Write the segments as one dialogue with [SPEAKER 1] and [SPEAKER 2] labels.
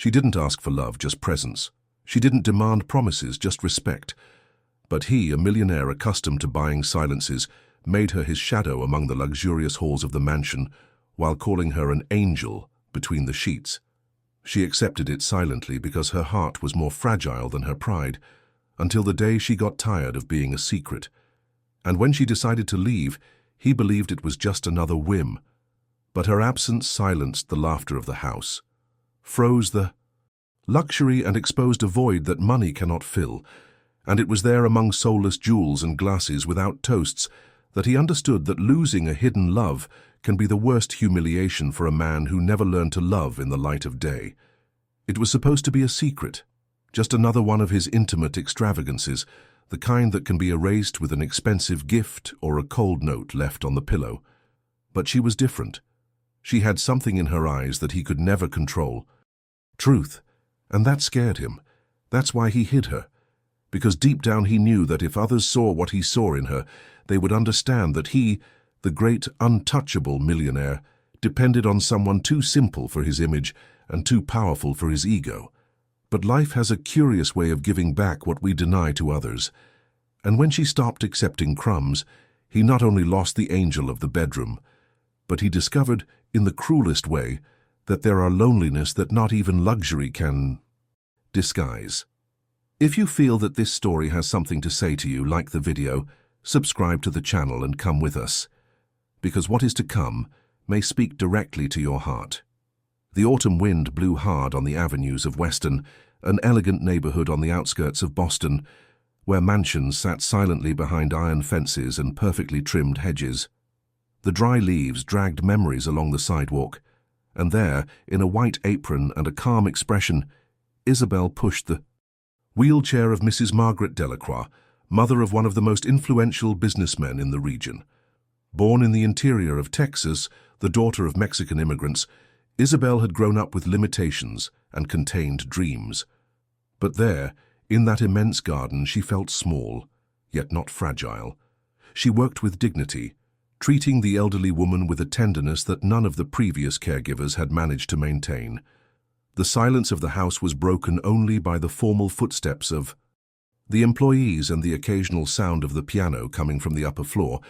[SPEAKER 1] She didn't ask for love, just presence. She didn't demand promises, just respect. But he, a millionaire accustomed to buying silences, made her his shadow among the luxurious halls of the mansion, while calling her an angel between the sheets. She accepted it silently because her heart was more fragile than her pride, until the day she got tired of being a secret. And when she decided to leave, he believed it was just another whim. But her absence silenced the laughter of the house, froze the luxury and exposed a void that money cannot fill. And it was there among soulless jewels and glasses without toasts that he understood that losing a hidden love can be the worst humiliation for a man who never learned to love in the light of day. It was supposed to be a secret, just another one of his intimate extravagances, the kind that can be erased with an expensive gift or a cold note left on the pillow. But she was different. She had something in her eyes that he could never control. Truth. And that scared him. That's why he hid her. Because deep down he knew that if others saw what he saw in her, they would understand that he, the great untouchable millionaire, depended on someone too simple for his image and too powerful for his ego. But life has a curious way of giving back what we deny to others. And when she stopped accepting crumbs, he not only lost the angel of the bedroom, but he discovered, in the cruelest way, that there are loneliness that not even luxury can disguise. If you feel that this story has something to say to you, like the video, subscribe to the channel and come with us, because what is to come may speak directly to your heart. The autumn wind blew hard on the avenues of Weston, an elegant neighborhood on the outskirts of Boston, where mansions sat silently behind iron fences and perfectly trimmed hedges. The dry leaves dragged memories along the sidewalk, and there, in a white apron and a calm expression, Isabel pushed the wheelchair of Mrs. Margaret Delacroix, mother of one of the most influential businessmen in the region. Born in the interior of Texas, the daughter of Mexican immigrants, Isabel had grown up with limitations and contained dreams. But there, in that immense garden, she felt small, yet not fragile. She worked with dignity, treating the elderly woman with a tenderness that none of the previous caregivers had managed to maintain. The silence of the house was broken only by the formal footsteps of the employees and the occasional sound of the piano coming from the upper floor,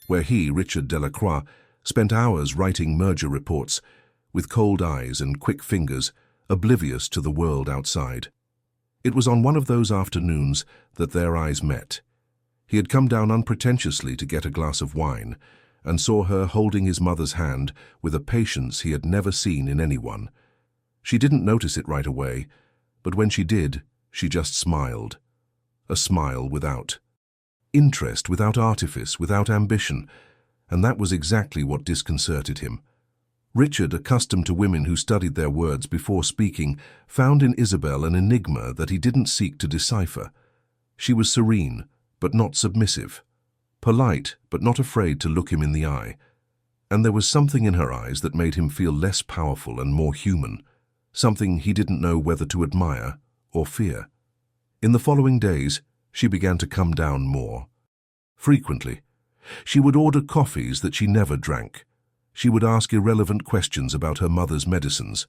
[SPEAKER 1] where he, Richard Delacroix, spent hours writing merger reports, with cold eyes and quick fingers, oblivious to the world outside. It was on one of those afternoons that their eyes met. He had come down unpretentiously to get a glass of wine, and saw her holding his mother's hand with a patience he had never seen in anyone. She didn't notice it right away, but when she did, she just smiled. A smile without interest, without artifice, without ambition, and that was exactly what disconcerted him. Richard, accustomed to women who studied their words before speaking, found in Isabel an enigma that he didn't seek to decipher. She was serene, but not submissive, polite, but not afraid to look him in the eye. And there was something in her eyes that made him feel less powerful and more human, something he didn't know whether to admire or fear. In the following days, she began to come down more. Frequently, she would order coffees that she never drank. She would ask irrelevant questions about her mother's medicines.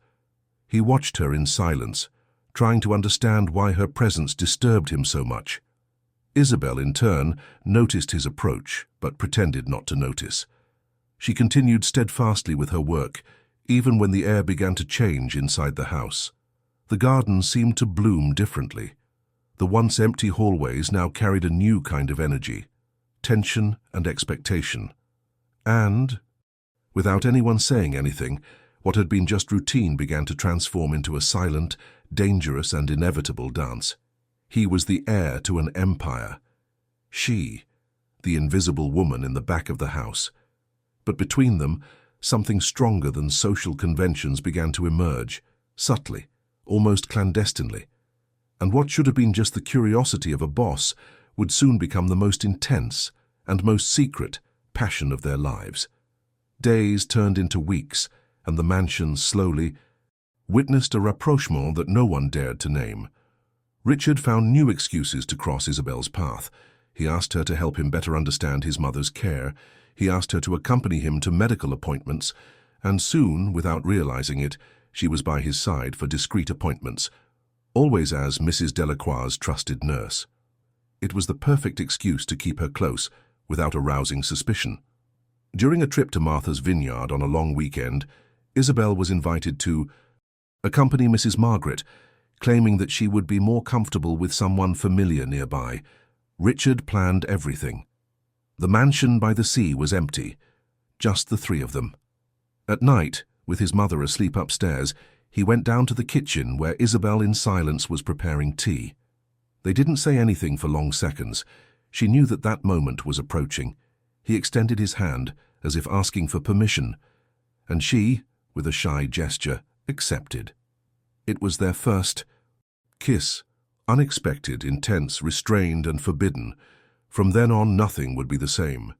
[SPEAKER 1] He watched her in silence, trying to understand why her presence disturbed him so much. Isabel, in turn, noticed his approach, but pretended not to notice. She continued steadfastly with her work, even when the air began to change inside the house. The garden seemed to bloom differently. The once empty hallways now carried a new kind of energy, tension and expectation. And, without anyone saying anything, what had been just routine began to transform into a silent, dangerous and inevitable dance. He was the heir to an empire. She, the invisible woman in the back of the house. But between them, something stronger than social conventions began to emerge, subtly, almost clandestinely. And what should have been just the curiosity of a boss would soon become the most intense and most secret passion of their lives. Days turned into weeks, and the mansion slowly witnessed a rapprochement that no one dared to name. Richard found new excuses to cross Isabel's path. He asked her to help him better understand his mother's care. He asked her to accompany him to medical appointments, and soon, without realizing it, she was by his side for discreet appointments, always as Mrs. Delacroix's trusted nurse. It was the perfect excuse to keep her close without arousing suspicion. During a trip to Martha's vineyard on a long weekend, Isabel was invited to accompany Mrs. Margaret, claiming that she would be more comfortable with someone familiar nearby. Richard planned everything. The mansion by the sea was empty, just the three of them. At night, with his mother asleep upstairs, he went down to the kitchen where Isabel in silence was preparing tea. They didn't say anything for long seconds. She knew that that moment was approaching. He extended his hand, as if asking for permission, and she, with a shy gesture, accepted. It was their first kiss, unexpected, intense, restrained, and forbidden. From then on, nothing would be the same.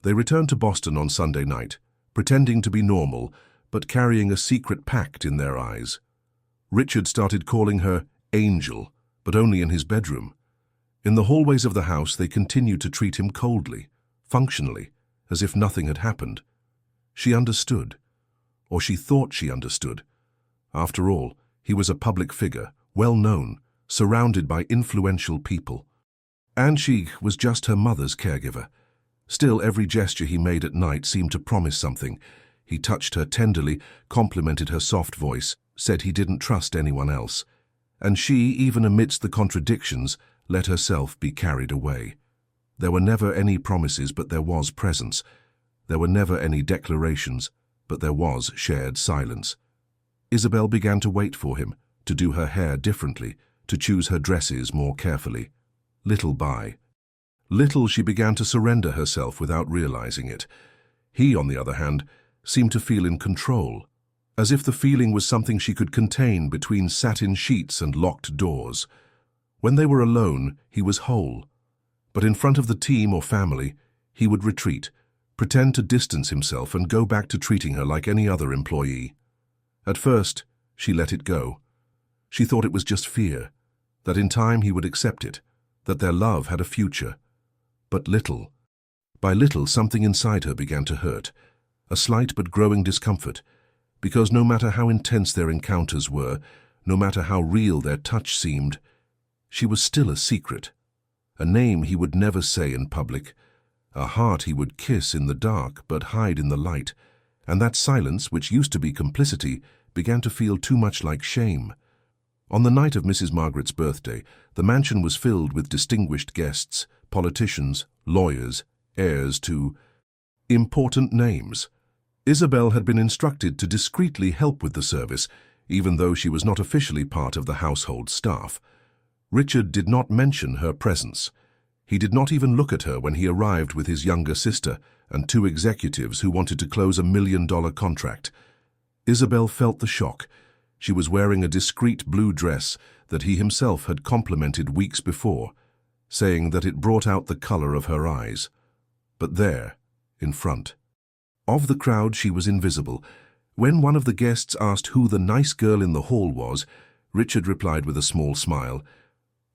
[SPEAKER 1] They returned to Boston on Sunday night, pretending to be normal, but carrying a secret pact in their eyes. Richard started calling her Angel, but only in his bedroom. In the hallways of the house, they continued to treat him coldly, functionally, as if nothing had happened. She understood, or she thought she understood. After all, he was a public figure, well known, surrounded by influential people. And she was just her mother's caregiver. Still, every gesture he made at night seemed to promise something. He touched her tenderly, complimented her soft voice, said he didn't trust anyone else. And she, even amidst the contradictions, let herself be carried away. There were never any promises, but there was presence. There were never any declarations, but there was shared silence. Isabel began to wait for him, to do her hair differently, to choose her dresses more carefully. Little by little, she began to surrender herself without realizing it. He, on the other hand, seemed to feel in control, as if the feeling was something she could contain between satin sheets and locked doors. When they were alone, he was whole. But in front of the team or family, he would retreat, pretend to distance himself and go back to treating her like any other employee. At first, she let it go. She thought it was just fear, that in time he would accept it, that their love had a future. But little by little, something inside her began to hurt, a slight but growing discomfort, because no matter how intense their encounters were, no matter how real their touch seemed, she was still a secret, a name he would never say in public, a heart he would kiss in the dark but hide in the light, and that silence, which used to be complicity, began to feel too much like shame. On the night of Mrs. Margaret's birthday, the mansion was filled with distinguished guests, politicians, lawyers, heirs to important names. Isabel had been instructed to discreetly help with the service, even though she was not officially part of the household staff. Richard did not mention her presence. He did not even look at her when he arrived with his younger sister and two executives who wanted to close a $1 million contract. Isabel felt the shock. She was wearing a discreet blue dress that he himself had complimented weeks before, saying that it brought out the color of her eyes. But there, in front of the crowd, she was invisible. When one of the guests asked who the nice girl in the hall was, Richard replied with a small smile,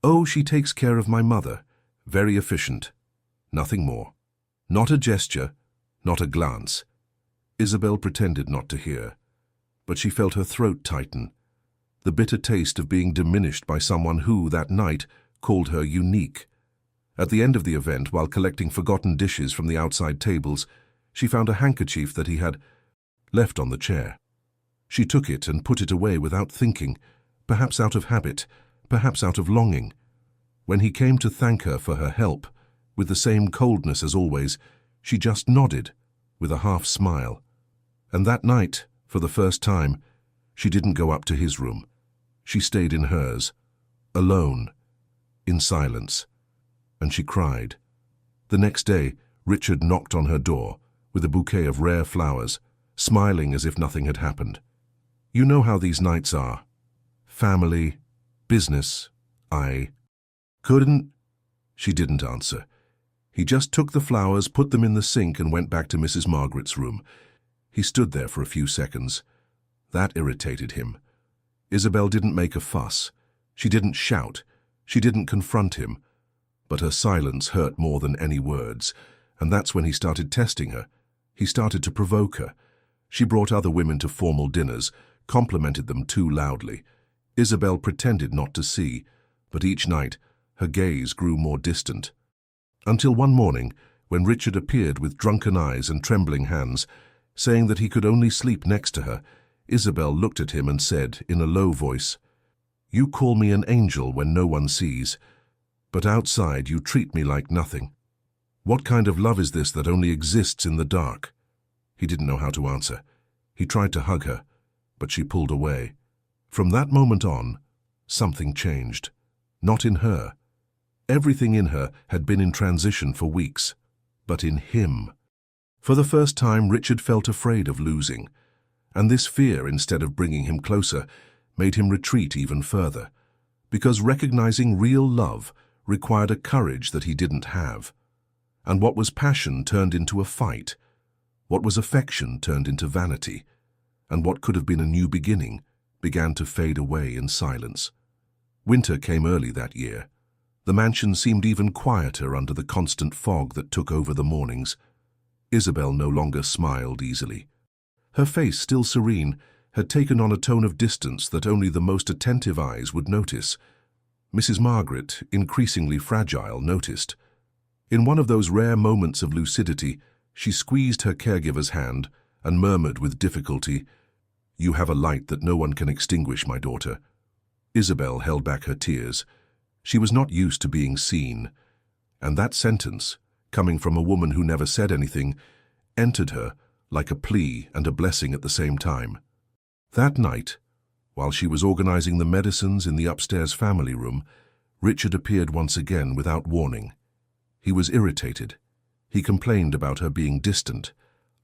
[SPEAKER 1] "Oh, she takes care of my mother. Very efficient." Nothing more. Not a gesture, not a glance. Isabel pretended not to hear, but she felt her throat tighten, the bitter taste of being diminished by someone who, that night, called her unique. At the end of the event, while collecting forgotten dishes from the outside tables, she found a handkerchief that he had left on the chair. She took it and put it away without thinking, perhaps out of habit, perhaps out of longing. When he came to thank her for her help, with the same coldness as always, she just nodded, with a half smile. And that night, for the first time, she didn't go up to his room. She stayed in hers, alone, in silence, and she cried. The next day, Richard knocked on her door, with a bouquet of rare flowers, smiling as if nothing had happened. You know how these nights are. Family, business, I couldn't. She didn't answer. He just took the flowers, put them in the sink, and went back to Mrs. Margaret's room. He stood there for a few seconds. That irritated him. Isabel didn't make a fuss. She didn't shout. She didn't confront him. But her silence hurt more than any words, and that's when he started testing her. He started to provoke her. She brought other women to formal dinners, complimented them too loudly. Isabel pretended not to see, but each night her gaze grew more distant. Until one morning, when Richard appeared with drunken eyes and trembling hands, saying that he could only sleep next to her, Isabel looked at him and said in a low voice, "You call me an angel when no one sees, but outside you treat me like nothing. What kind of love is this that only exists in the dark?" He didn't know how to answer. He tried to hug her, but she pulled away. From that moment on, something changed. Not in her. Everything in her had been in transition for weeks, but in him. For the first time, Richard felt afraid of losing, and this fear, instead of bringing him closer, made him retreat even further, because recognizing real love required a courage that he didn't have. And what was passion turned into a fight. What was affection turned into vanity. And what could have been a new beginning began to fade away in silence. Winter came early that year. The mansion seemed even quieter under the constant fog that took over the mornings. Isabel no longer smiled easily. Her face, still serene, had taken on a tone of distance that only the most attentive eyes would notice. Mrs. Margaret, increasingly fragile, noticed. In one of those rare moments of lucidity, she squeezed her caregiver's hand and murmured with difficulty, "You have a light that no one can extinguish, my daughter." Isabel held back her tears. She was not used to being seen, and that sentence, coming from a woman who never said anything, entered her like a plea and a blessing at the same time. That night, while she was organizing the medicines in the upstairs family room, Richard appeared once again without warning. He was irritated. He complained about her being distant,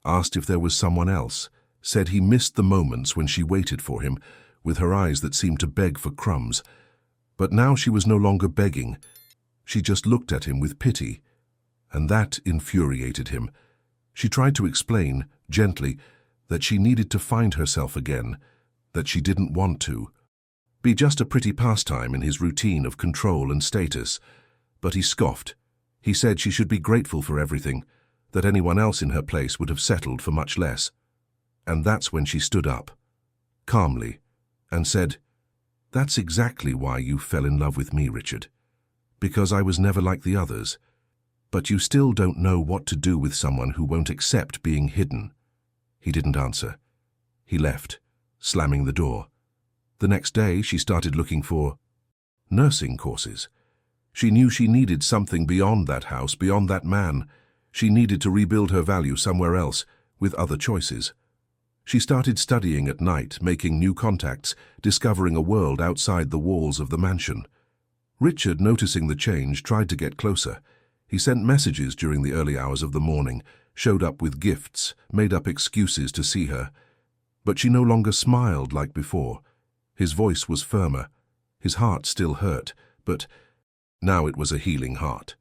[SPEAKER 1] asked if there was someone else, said he missed the moments when she waited for him, with her eyes that seemed to beg for crumbs. But now she was no longer begging. She just looked at him with pity, and that infuriated him. She tried to explain, gently, that she needed to find herself again, that she didn't want to be just a pretty pastime in his routine of control and status. But he scoffed. He said she should be grateful for everything, that anyone else in her place would have settled for much less. And that's when she stood up, calmly, and said, "That's exactly why you fell in love with me, Richard. Because I was never like the others. But you still don't know what to do with someone who won't accept being hidden." He didn't answer. He left, slamming the door. The next day, she started looking for nursing courses. She knew she needed something beyond that house, beyond that man. She needed to rebuild her value somewhere else, with other choices. She started studying at night, making new contacts, discovering a world outside the walls of the mansion. Richard, noticing the change, tried to get closer. He sent messages during the early hours of the morning, showed up with gifts, made up excuses to see her. But she no longer smiled like before. His voice was firmer. His heart still hurt, but now it was a healing heart.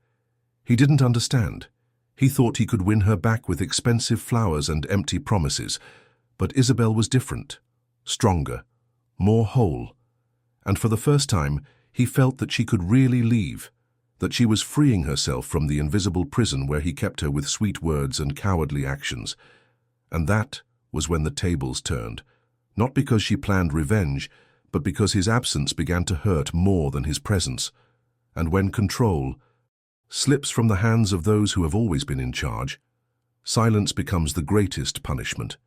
[SPEAKER 1] He didn't understand. He thought he could win her back with expensive flowers and empty promises. But Isabel was different, stronger, more whole. And for the first time, he felt that she could really leave, that she was freeing herself from the invisible prison where he kept her with sweet words and cowardly actions. And that was when the tables turned, not because she planned revenge, but because his absence began to hurt more than his presence. And when control slips from the hands of those who have always been in charge, silence becomes the greatest punishment.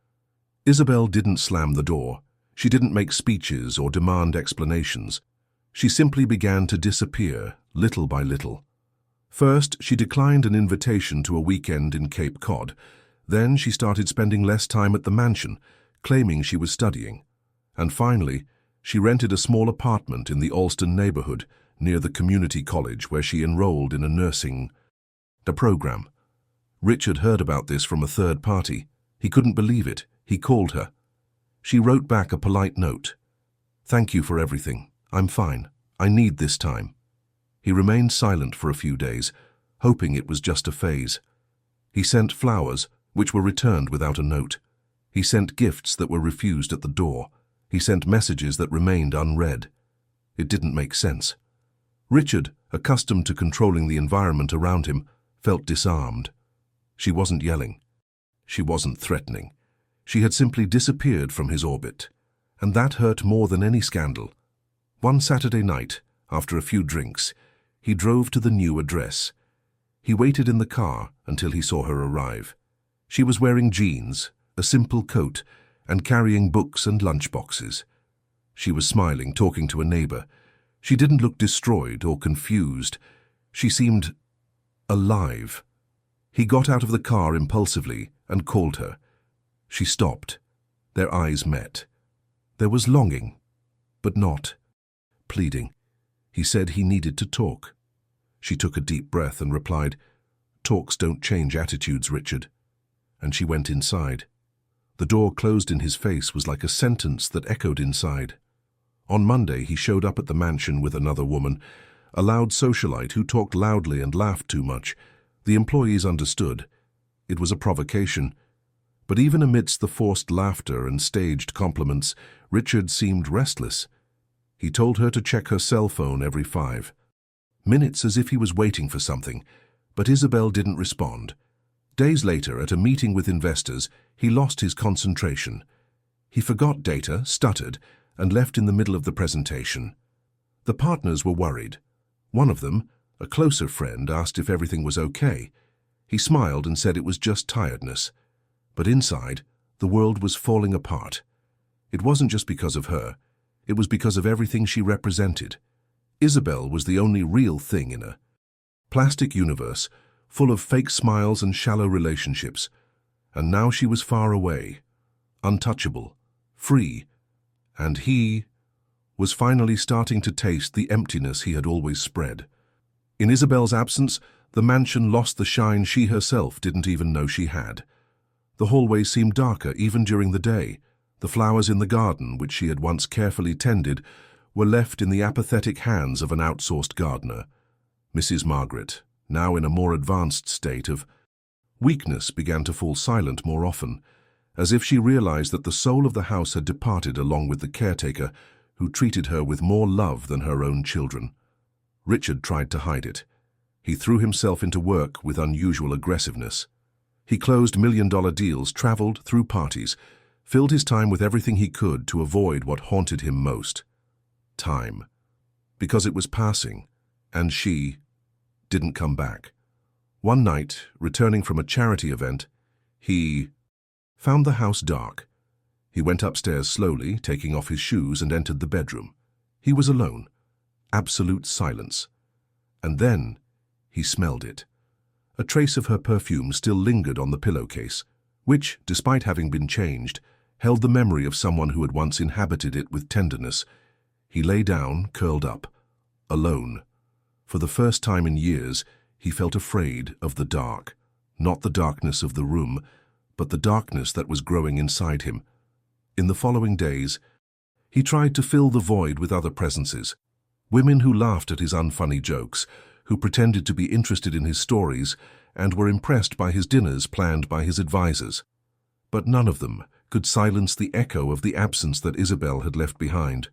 [SPEAKER 1] Isabel didn't slam the door. She didn't make speeches or demand explanations. She simply began to disappear, little by little. First, she declined an invitation to a weekend in Cape Cod. Then she started spending less time at the mansion, claiming she was studying. And finally, she rented a small apartment in the Alston neighborhood, near the community college where she enrolled in a nursing program. Richard heard about this from a third party. He couldn't believe it. He called her. She wrote back a polite note. "Thank you for everything. I'm fine. I need this time." He remained silent for a few days, hoping it was just a phase. He sent flowers, which were returned without a note. He sent gifts that were refused at the door. He sent messages that remained unread. It didn't make sense. Richard, accustomed to controlling the environment around him, felt disarmed. She wasn't yelling. She wasn't threatening. She had simply disappeared from his orbit. and that hurt more than any scandal. One Saturday night, after a few drinks, he drove to the new address. He waited in the car until he saw her arrive. She was wearing jeans, a simple coat, and carrying books and lunchboxes. She was smiling, talking to a neighbor. She didn't look destroyed or confused. She seemed alive. He got out of the car impulsively and called her. She stopped. Their eyes met. There was longing, but not pleading. He said he needed to talk. She took a deep breath and replied, "Talks don't change attitudes, Richard." And she went inside. The door closed in his face was like a sentence that echoed inside. On Monday, he showed up at the mansion with another woman, a loud socialite who talked loudly and laughed too much. The employees understood. It was a provocation. But even amidst the forced laughter and staged compliments, Richard seemed restless. He told her to check her cell phone every 5 minutes as if he was waiting for something, but Isabel didn't respond. Days later, at a meeting with investors, he lost his concentration. He forgot data, stuttered, and left in the middle of the presentation. The partners were worried. One of them, a closer friend, asked if everything was okay. He smiled and said it was just tiredness. But inside, the world was falling apart. It wasn't just because of her. It was because of everything she represented. Isabel was the only real thing in a plastic universe, full of fake smiles and shallow relationships. And now she was far away, untouchable, free, and he was finally starting to taste the emptiness he had always spread. In Isabel's absence, the mansion lost the shine she herself didn't even know she had. The hallway seemed darker even during the day. The flowers in the garden, which she had once carefully tended, were left in the apathetic hands of an outsourced gardener. Mrs. Margaret, now in a more advanced state of weakness, began to fall silent more often, as if she realized that the soul of the house had departed along with the caretaker, who treated her with more love than her own children. Richard tried to hide it. He threw himself into work with unusual aggressiveness. He closed million-dollar deals, traveled through parties, filled his time with everything he could to avoid what haunted him most: time. Because it was passing, and she didn't come back. One night, returning from a charity event, he found the house dark. He went upstairs slowly, taking off his shoes, and entered the bedroom. He was alone. Absolute silence. And then he smelled it. A trace of her perfume still lingered on the pillowcase, which, despite having been changed, held the memory of someone who had once inhabited it with tenderness. He lay down, curled up, alone. For the first time in years, he felt afraid of the dark. Not the darkness of the room, but the darkness that was growing inside him. In the following days, he tried to fill the void with other presences. Women who laughed at his unfunny jokes, who pretended to be interested in his stories, and were impressed by his dinners planned by his advisors. But none of them could silence the echo of the absence that Isabel had left behind.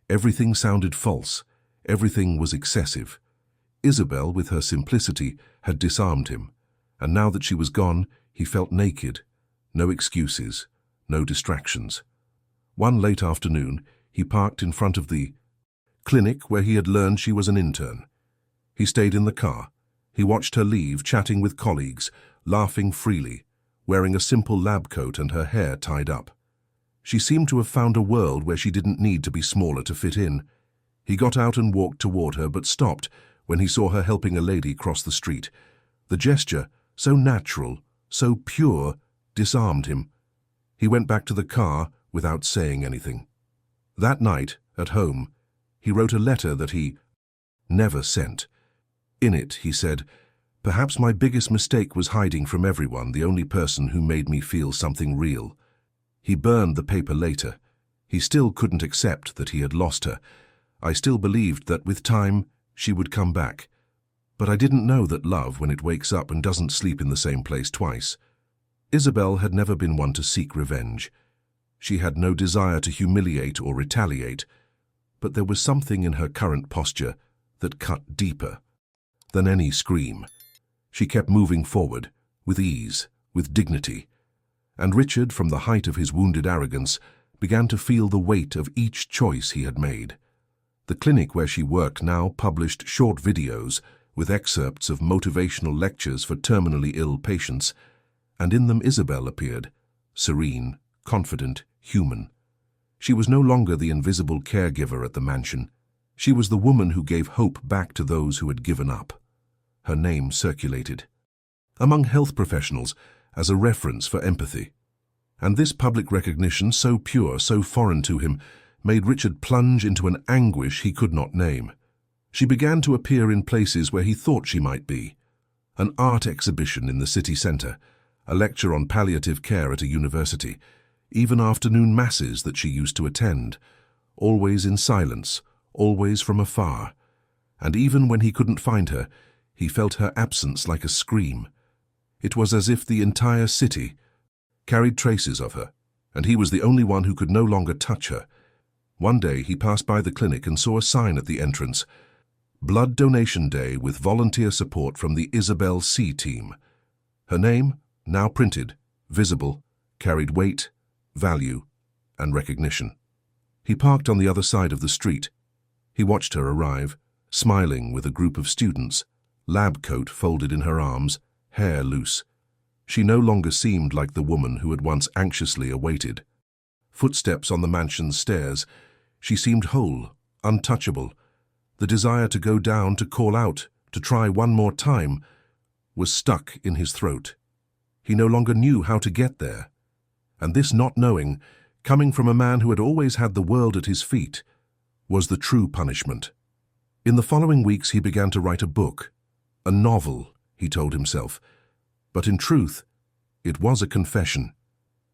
[SPEAKER 1] Everything sounded false. Everything was excessive. Isabel, with her simplicity, had disarmed him, and now that she was gone, he felt naked. No excuses, no distractions. One late afternoon, he parked in front of the clinic where he had learned she was an intern. He stayed in the car. He watched her leave, chatting with colleagues, laughing freely, wearing a simple lab coat and her hair tied up. She seemed to have found a world where she didn't need to be smaller to fit in. He got out and walked toward her, but stopped when he saw her helping a lady cross the street. The gesture, so natural, so pure, disarmed him. He went back to the car without saying anything. That night, at home, he wrote a letter that he never sent. In it, he said, "Perhaps my biggest mistake was hiding from everyone the only person who made me feel something real." He burned the paper later. He still couldn't accept that he had lost her. "I still believed that with time she would come back. But I didn't know that love, when it wakes up and doesn't sleep in the same place twice." Isabel had never been one to seek revenge. She had no desire to humiliate or retaliate, but there was something in her current posture that cut deeper than any scream. She kept moving forward, with ease, with dignity. And Richard, from the height of his wounded arrogance, began to feel the weight of each choice he had made. The clinic where she worked now published short videos with excerpts of motivational lectures for terminally ill patients, and in them Isabel appeared, serene, confident, human. She was no longer the invisible caregiver at the mansion. She was the woman who gave hope back to those who had given up. Her name circulated among health professionals as a reference for empathy. And this public recognition, so pure, so foreign to him, made Richard plunge into an anguish he could not name. She began to appear in places where he thought she might be. An art exhibition in the city centre, a lecture on palliative care at a university, even afternoon masses that she used to attend, always in silence, always from afar. And even when he couldn't find her, he felt her absence like a scream. It was as if the entire city carried traces of her, and he was the only one who could no longer touch her. One day he passed by the clinic and saw a sign at the entrance, Blood Donation Day with volunteer support from the Isabel C team. Her name, now printed, visible, carried weight, value, and recognition. He parked on the other side of the street. He watched her arrive, smiling with a group of students, lab coat folded in her arms, hair loose. She no longer seemed like the woman who had once anxiously awaited. Footsteps on the mansion's stairs, she seemed whole, untouchable. The desire to go down, to call out, to try one more time, was stuck in his throat. He no longer knew how to get there. And this not knowing, coming from a man who had always had the world at his feet, was the true punishment. In the following weeks he began to write a book, a novel, he told himself. But in truth, it was a confession.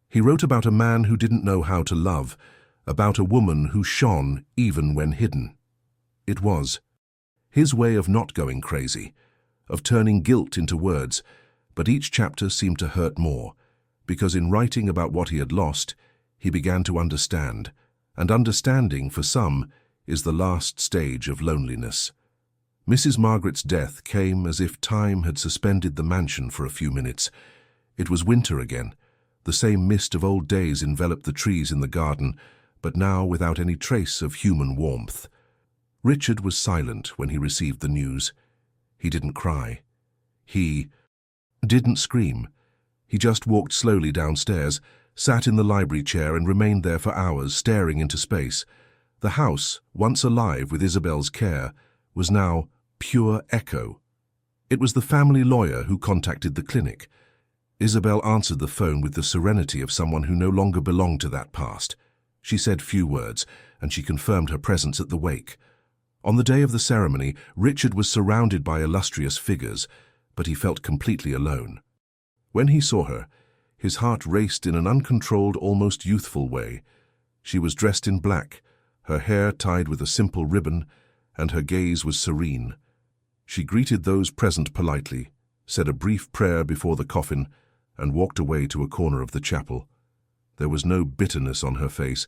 [SPEAKER 1] He wrote about a man who didn't know how to love, about a woman who shone even when hidden. It was his way of not going crazy, of turning guilt into words, but each chapter seemed to hurt more, because in writing about what he had lost, he began to understand, and understanding, for some, is the last stage of loneliness. Mrs. Margaret's death came as if time had suspended the mansion for a few minutes. It was winter again. The same mist of old days enveloped the trees in the garden, but now without any trace of human warmth. Richard was silent when he received the news. He didn't cry. He didn't scream. He just walked slowly downstairs, sat in the library chair and remained there for hours, staring into space. The house, once alive with Isabel's care, was now pure echo. It was the family lawyer who contacted the clinic. Isabel answered the phone with the serenity of someone who no longer belonged to that past. She said few words, and she confirmed her presence at the wake. On the day of the ceremony, Richard was surrounded by illustrious figures, but he felt completely alone. When he saw her, his heart raced in an uncontrolled, almost youthful way. She was dressed in black, her hair tied with a simple ribbon, and her gaze was serene. She greeted those present politely, said a brief prayer before the coffin, and walked away to a corner of the chapel. There was no bitterness on her face.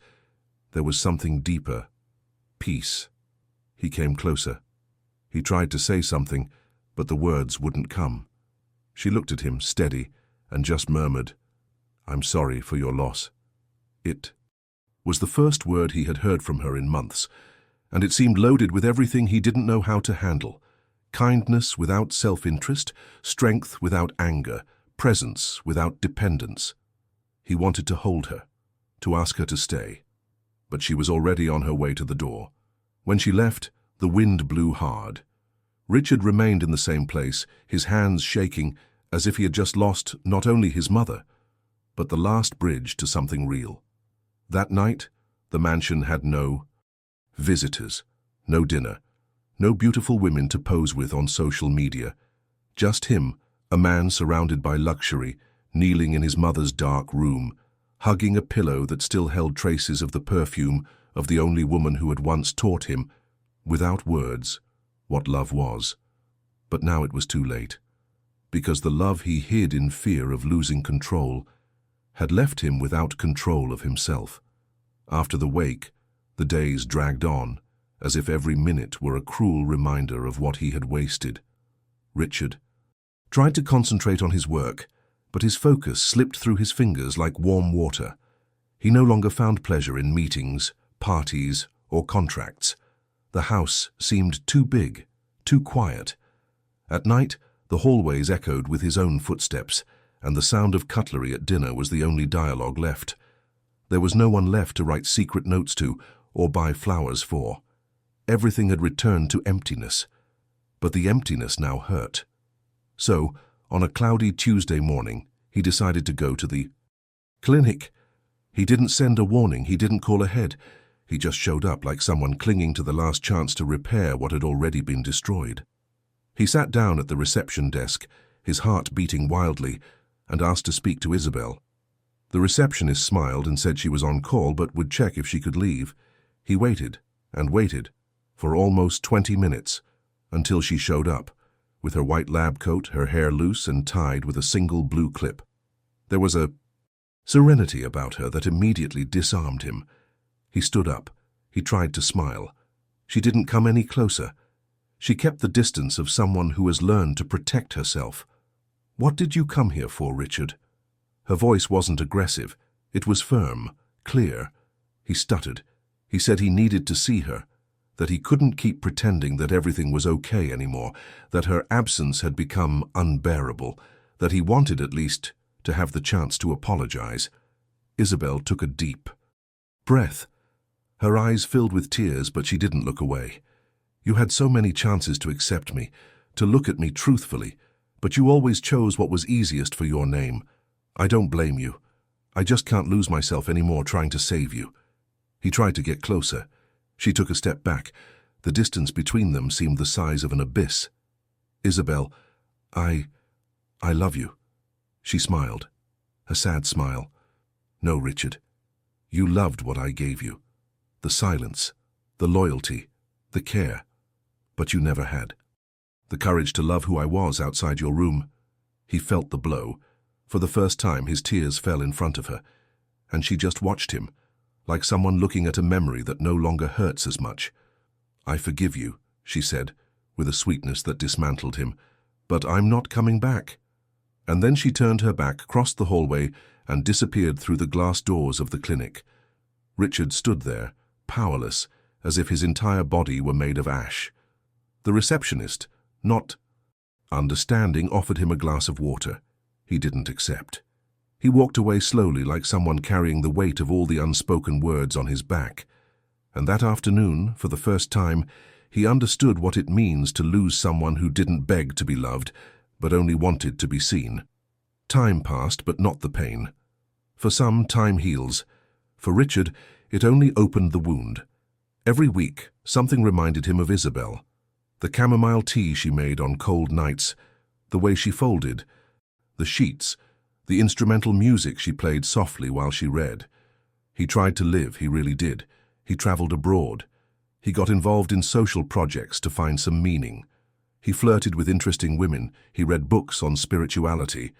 [SPEAKER 1] There was something deeper. Peace. He came closer. He tried to say something, but the words wouldn't come. She looked at him, steady, and just murmured, "I'm sorry for your loss." It was the first word he had heard from her in months, and it seemed loaded with everything he didn't know how to handle. Kindness without self-interest, strength without anger, presence without dependence. He wanted to hold her, to ask her to stay, but she was already on her way to the door. When she left, the wind blew hard. Richard remained in the same place, his hands shaking, as if he had just lost not only his mother, but the last bridge to something real. That night, the mansion had no visitors, no dinner, no beautiful women to pose with on social media. Just him, a man surrounded by luxury, kneeling in his mother's dark room, hugging a pillow that still held traces of the perfume of the only woman who had once taught him, without words, what love was. But now it was too late, because the love he hid in fear of losing control had left him without control of himself. After the wake, the days dragged on, as if every minute were a cruel reminder of what he had wasted. Richard tried to concentrate on his work, but his focus slipped through his fingers like warm water. He no longer found pleasure in meetings, parties, or contracts. The house seemed too big, too quiet. At night, the hallways echoed with his own footsteps, and the sound of cutlery at dinner was the only dialogue left. There was no one left to write secret notes to or buy flowers for. Everything had returned to emptiness, but the emptiness now hurt. So, on a cloudy Tuesday morning, he decided to go to the clinic. He didn't send a warning, he didn't call ahead. He just showed up like someone clinging to the last chance to repair what had already been destroyed. He sat down at the reception desk, his heart beating wildly, and asked to speak to Isabel. The receptionist smiled and said she was on call but would check if she could leave. He waited and waited for almost 20 minutes until she showed up, with her white lab coat, her hair loose and tied with a single blue clip. There was a serenity about her that immediately disarmed him. He stood up. He tried to smile. She didn't come any closer. She kept the distance of someone who has learned to protect herself. "What did you come here for, Richard?" Her voice wasn't aggressive. It was firm, clear. He stuttered. He said he needed to see her, that he couldn't keep pretending that everything was okay anymore, that her absence had become unbearable, that he wanted at least to have the chance to apologize. Isabel took a deep breath. Her eyes filled with tears, but she didn't look away. "You had so many chances to accept me, to look at me truthfully, but you always chose what was easiest for your name. I don't blame you. I just can't lose myself anymore trying to save you." He tried to get closer. She took a step back. The distance between them seemed the size of an abyss. "Isabel, I love you." She smiled, a sad smile. "No, Richard. You loved what I gave you. The silence, the loyalty, the care. But you never had the courage to love who I was outside your room." He felt the blow. For the first time, his tears fell in front of her, and she just watched him, like someone looking at a memory that no longer hurts as much. "I forgive you," she said, with a sweetness that dismantled him, "but I'm not coming back." And then she turned her back, crossed the hallway, and disappeared through the glass doors of the clinic. Richard stood there, powerless, as if his entire body were made of ash. The receptionist, not understanding, offered him a glass of water. He didn't accept. He walked away slowly, like someone carrying the weight of all the unspoken words on his back. And that afternoon, for the first time, he understood what it means to lose someone who didn't beg to be loved, but only wanted to be seen. Time passed, but not the pain. For some, time heals. For Richard, it only opened the wound. Every week, something reminded him of Isabel. The chamomile tea she made on cold nights, the way she folded, the sheets, the instrumental music she played softly while she read. He tried to live, he really did. He traveled abroad. He got involved in social projects to find some meaning. He flirted with interesting women. He read books on spirituality.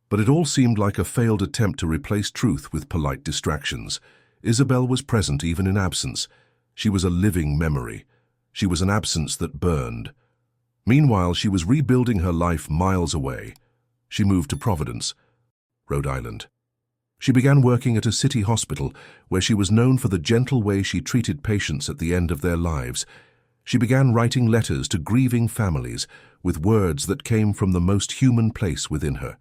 [SPEAKER 1] But it all seemed like a failed attempt to replace truth with polite distractions. Isabel was present even in absence. She was a living memory. She was an absence that burned. Meanwhile, she was rebuilding her life miles away. She moved to Providence, Rhode Island. She began working at a city hospital where she was known for the gentle way she treated patients at the end of their lives. She began writing letters to grieving families with words that came from the most human place within her.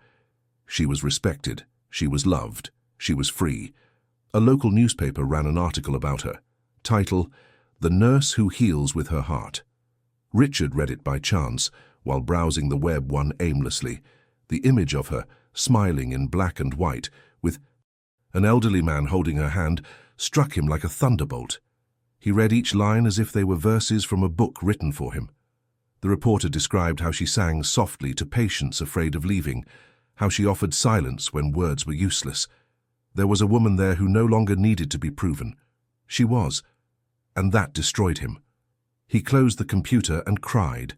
[SPEAKER 1] She was respected, she was loved, she was free. A local newspaper ran an article about her. Title, "The Nurse Who Heals with Her Heart." Richard read it by chance, while browsing the web one aimlessly. The image of her, smiling in black and white, with an elderly man holding her hand, struck him like a thunderbolt. He read each line as if they were verses from a book written for him. The reporter described how she sang softly to patients afraid of leaving, how she offered silence when words were useless. There was a woman there who no longer needed to be proven. She was, and that destroyed him. He closed the computer and cried.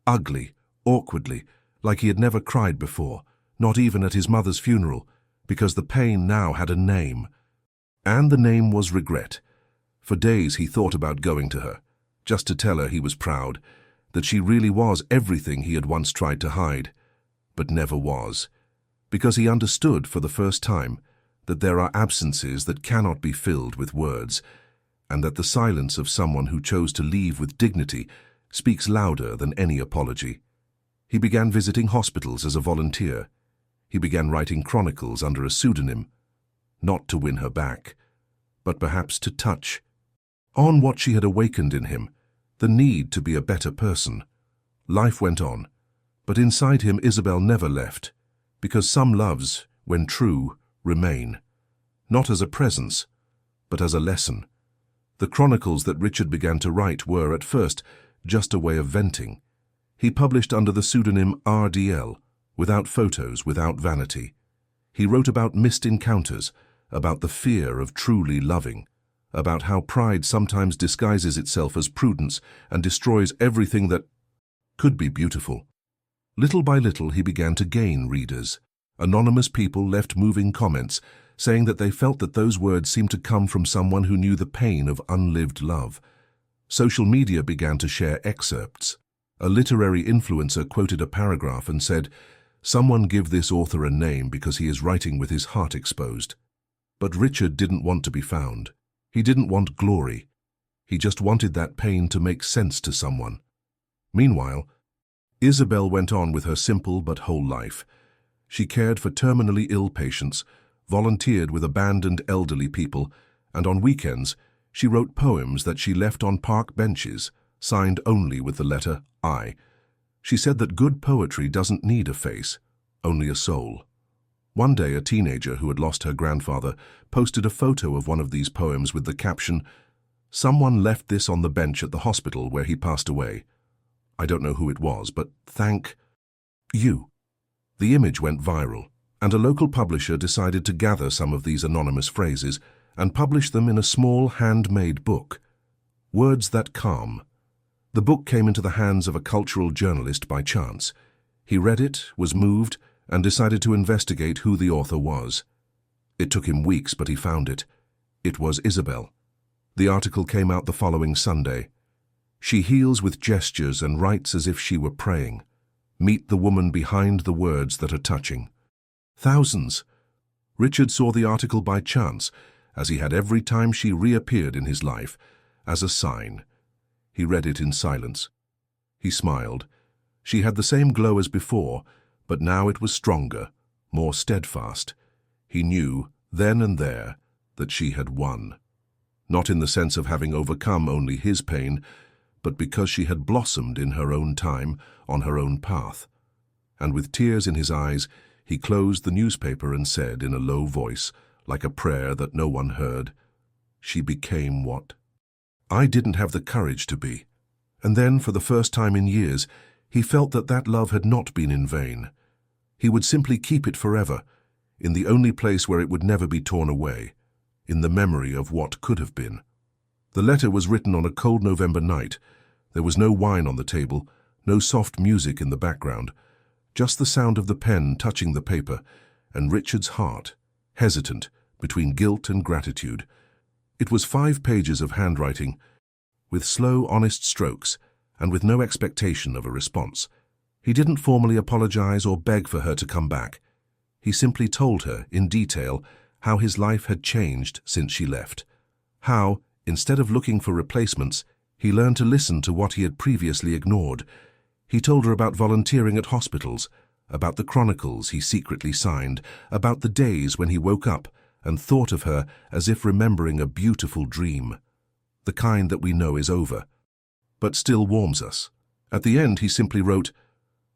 [SPEAKER 1] Ugly, awkwardly, like he had never cried before, not even at his mother's funeral, because the pain now had a name. And the name was regret. For days he thought about going to her, just to tell her he was proud, that she really was everything he had once tried to hide, but never was, because he understood for the first time that there are absences that cannot be filled with words, and that the silence of someone who chose to leave with dignity speaks louder than any apology. He began visiting hospitals as a volunteer. He began writing chronicles under a pseudonym, not to win her back, but perhaps to touch on what she had awakened in him, the need to be a better person. Life went on, but inside him Isabel never left, because some loves, when true, remain, not as a presence, but as a lesson. The chronicles that Richard began to write were, at first, just a way of venting. He published under the pseudonym RDL, without photos, without vanity. He wrote about missed encounters, about the fear of truly loving, about how pride sometimes disguises itself as prudence and destroys everything that could be beautiful. Little by little he began to gain readers. Anonymous people left moving comments, saying that they felt that those words seemed to come from someone who knew the pain of unlived love. Social media began to share excerpts. A literary influencer quoted a paragraph and said, "Someone give this author a name because he is writing with his heart exposed." But Richard didn't want to be found. He didn't want glory. He just wanted that pain to make sense to someone. Meanwhile, Isabel went on with her simple but whole life. She cared for terminally ill patients, volunteered with abandoned elderly people, and on weekends she wrote poems that she left on park benches, signed only with the letter I. She said that good poetry doesn't need a face, only a soul. One day, a teenager who had lost her grandfather posted a photo of one of these poems with the caption, "Someone left this on the bench at the hospital where he passed away. I don't know who it was, but thank you." The image went viral, and a local publisher decided to gather some of these anonymous phrases and publish them in a small handmade book, Words That Calm. The book came into the hands of a cultural journalist by chance. He read it, was moved, and decided to investigate who the author was. It took him weeks, but he found it. It was Isabel. The article came out the following Sunday. She heals with gestures and writes as if she were praying. Meet the woman behind the words that are touching. Thousands. Richard saw the article by chance, as he had every time she reappeared in his life, as a sign. He read it in silence. He smiled. She had the same glow as before, but now it was stronger, more steadfast. He knew, then and there, that she had won. Not in the sense of having overcome only his pain, but because she had blossomed in her own time, on her own path. And with tears in his eyes, he closed the newspaper and said in a low voice, like a prayer that no one heard, "She became what I didn't have the courage to be." And then, for the first time in years, he felt that that love had not been in vain. He would simply keep it forever, in the only place where it would never be torn away, in the memory of what could have been. The letter was written on a cold November night. There was no wine on the table, no soft music in the background, just the sound of the pen touching the paper, and Richard's heart, hesitant between guilt and gratitude. It was 5 pages of handwriting, with slow, honest strokes, and with no expectation of a response. He didn't formally apologize or beg for her to come back. He simply told her, in detail, how his life had changed since she left. How, instead of looking for replacements, he learned to listen to what he had previously ignored. He told her about volunteering at hospitals, about the chronicles he secretly signed, about the days when he woke up and thought of her as if remembering a beautiful dream, the kind that we know is over, but still warms us. At the end, he simply wrote,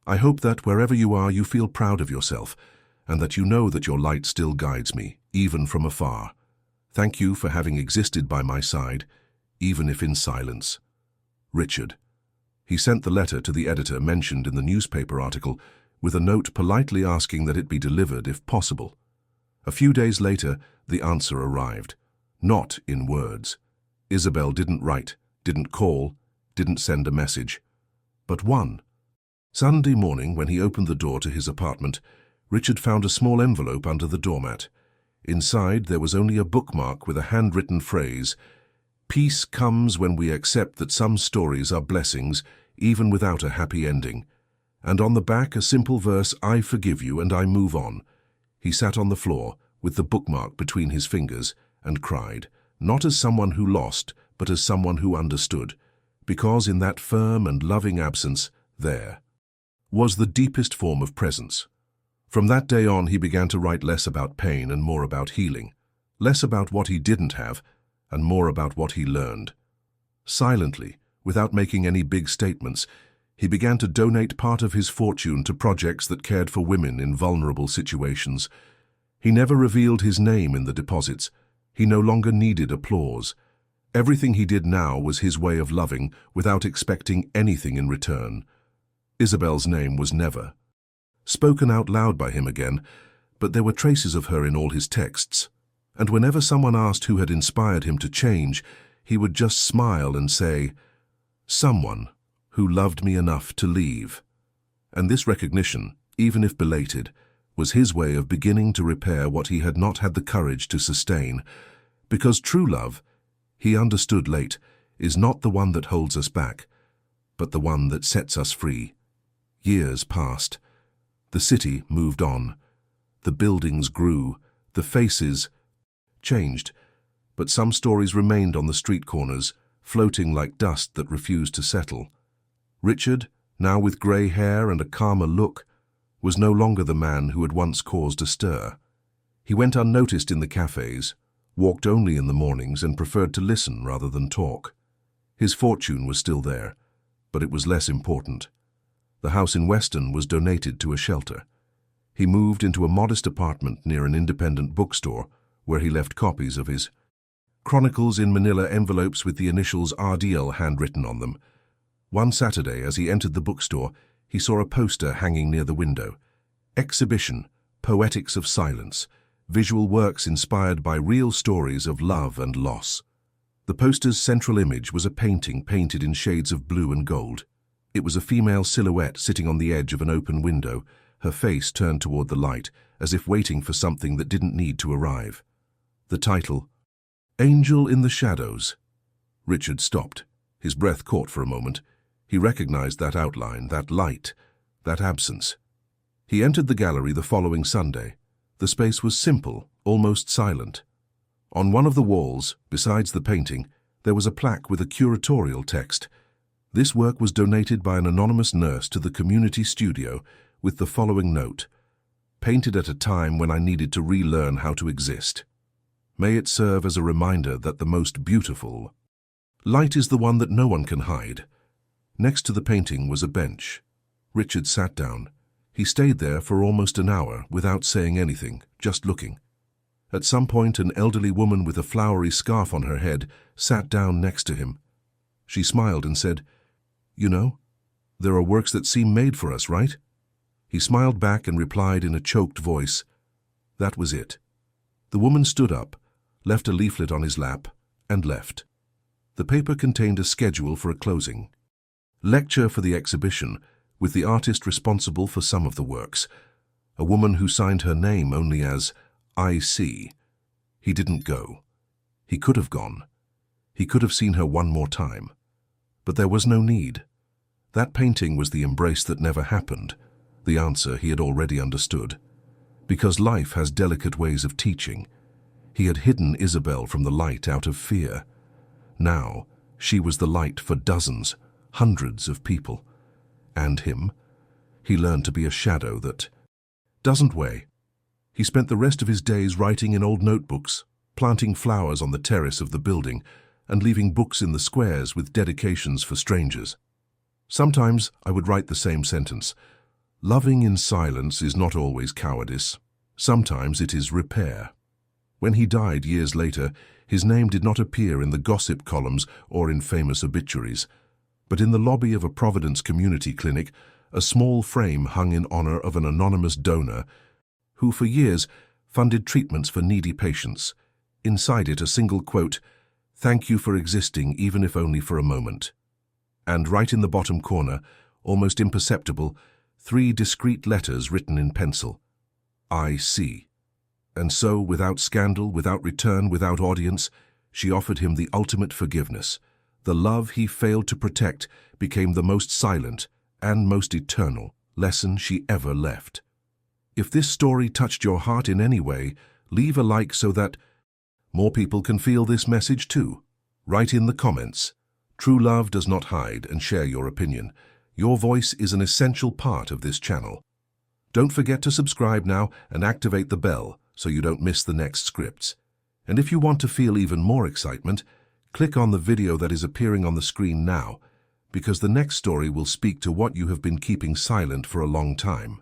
[SPEAKER 1] "I hope that wherever you are, you feel proud of yourself, and that you know that your light still guides me, even from afar. Thank you for having existed by my side, even if in silence. Richard." He sent the letter to the editor mentioned in the newspaper article, with a note politely asking that it be delivered if possible. A few days later, the answer arrived. Not in words. Isabel didn't write, didn't call, didn't send a message. But one. Sunday morning, when he opened the door to his apartment, Richard found a small envelope under the doormat. Inside, there was only a bookmark with a handwritten phrase, "Peace comes when we accept that some stories are blessings, even without a happy ending." And on the back, a simple verse, "I forgive you and I move on." He sat on the floor, with the bookmark between his fingers, and cried, not as someone who lost, but as someone who understood, because in that firm and loving absence, there was the deepest form of presence. From that day on, he began to write less about pain and more about healing, less about what he didn't have, and more about what he learned. Silently, without making any big statements, he began to donate part of his fortune to projects that cared for women in vulnerable situations. He never revealed his name in the deposits. He no longer needed applause. Everything he did now was his way of loving without expecting anything in return. Isabel's name was never spoken out loud by him again, but there were traces of her in all his texts. And whenever someone asked who had inspired him to change, he would just smile and say, "Someone who loved me enough to leave." And this recognition, even if belated, was his way of beginning to repair what he had not had the courage to sustain. Because true love, he understood late, is not the one that holds us back, but the one that sets us free. Years passed. The city moved on. The buildings grew. The faces changed. But some stories remained on the street corners, floating like dust that refused to settle. Richard, now with grey hair and a calmer look, was no longer the man who had once caused a stir. He went unnoticed in the cafes, walked only in the mornings, and preferred to listen rather than talk. His fortune was still there, but it was less important. The house in Weston was donated to a shelter. He moved into a modest apartment near an independent bookstore, where he left copies of his chronicles in manila envelopes with the initials RDL handwritten on them. One Saturday, as he entered the bookstore, he saw a poster hanging near the window. Exhibition, Poetics of Silence, visual works inspired by real stories of love and loss. The poster's central image was a painting painted in shades of blue and gold. It was a female silhouette sitting on the edge of an open window, her face turned toward the light, as if waiting for something that didn't need to arrive. The title, Angel in the Shadows. Richard stopped. His breath caught for a moment. He recognized that outline, that light, that absence. He entered the gallery the following Sunday. The space was simple, almost silent. On one of the walls, besides the painting, there was a plaque with a curatorial text. This work was donated by an anonymous nurse to the community studio with the following note, painted at a time when I needed to relearn how to exist. May it serve as a reminder that the most beautiful light is the one that no one can hide. Next to the painting was a bench. Richard sat down. He stayed there for almost an hour without saying anything, just looking. At some point, an elderly woman with a flowery scarf on her head sat down next to him. She smiled and said, "You know, there are works that seem made for us, right?" He smiled back and replied in a choked voice, "That was it." The woman stood up, left a leaflet on his lap, and left. The paper contained a schedule for a closing lecture for the exhibition, with the artist responsible for some of the works, a woman who signed her name only as I.C. He didn't go. He could have gone. He could have seen her one more time. But there was no need. That painting was the embrace that never happened, the answer he had already understood. Because life has delicate ways of teaching. He had hidden Isabel from the light out of fear. Now, she was the light for dozens, hundreds of people. And him. He learned to be a shadow that doesn't weigh. He spent the rest of his days writing in old notebooks, planting flowers on the terrace of the building, and leaving books in the squares with dedications for strangers. Sometimes I would write the same sentence. Loving in silence is not always cowardice. Sometimes it is repair. When he died years later, his name did not appear in the gossip columns or in famous obituaries, but in the lobby of a Providence community clinic, a small frame hung in honor of an anonymous donor who for years funded treatments for needy patients. Inside it a single quote, "Thank you for existing even if only for a moment." And right in the bottom corner, almost imperceptible, 3 discreet letters written in pencil, I.C. And so, without scandal, without return, without audience, she offered him the ultimate forgiveness. The love he failed to protect became the most silent and most eternal lesson she ever left. If this story touched your heart in any way, Leave a like so that more people can feel this message too. Write in the comments. True love does not hide, and share your opinion. Your voice is an essential part of this channel. Don't forget to subscribe now and activate the bell so you don't miss the next scripts. And if you want to feel even more excitement, click on the video that is appearing on the screen now, because the next story will speak to what you have been keeping silent for a long time.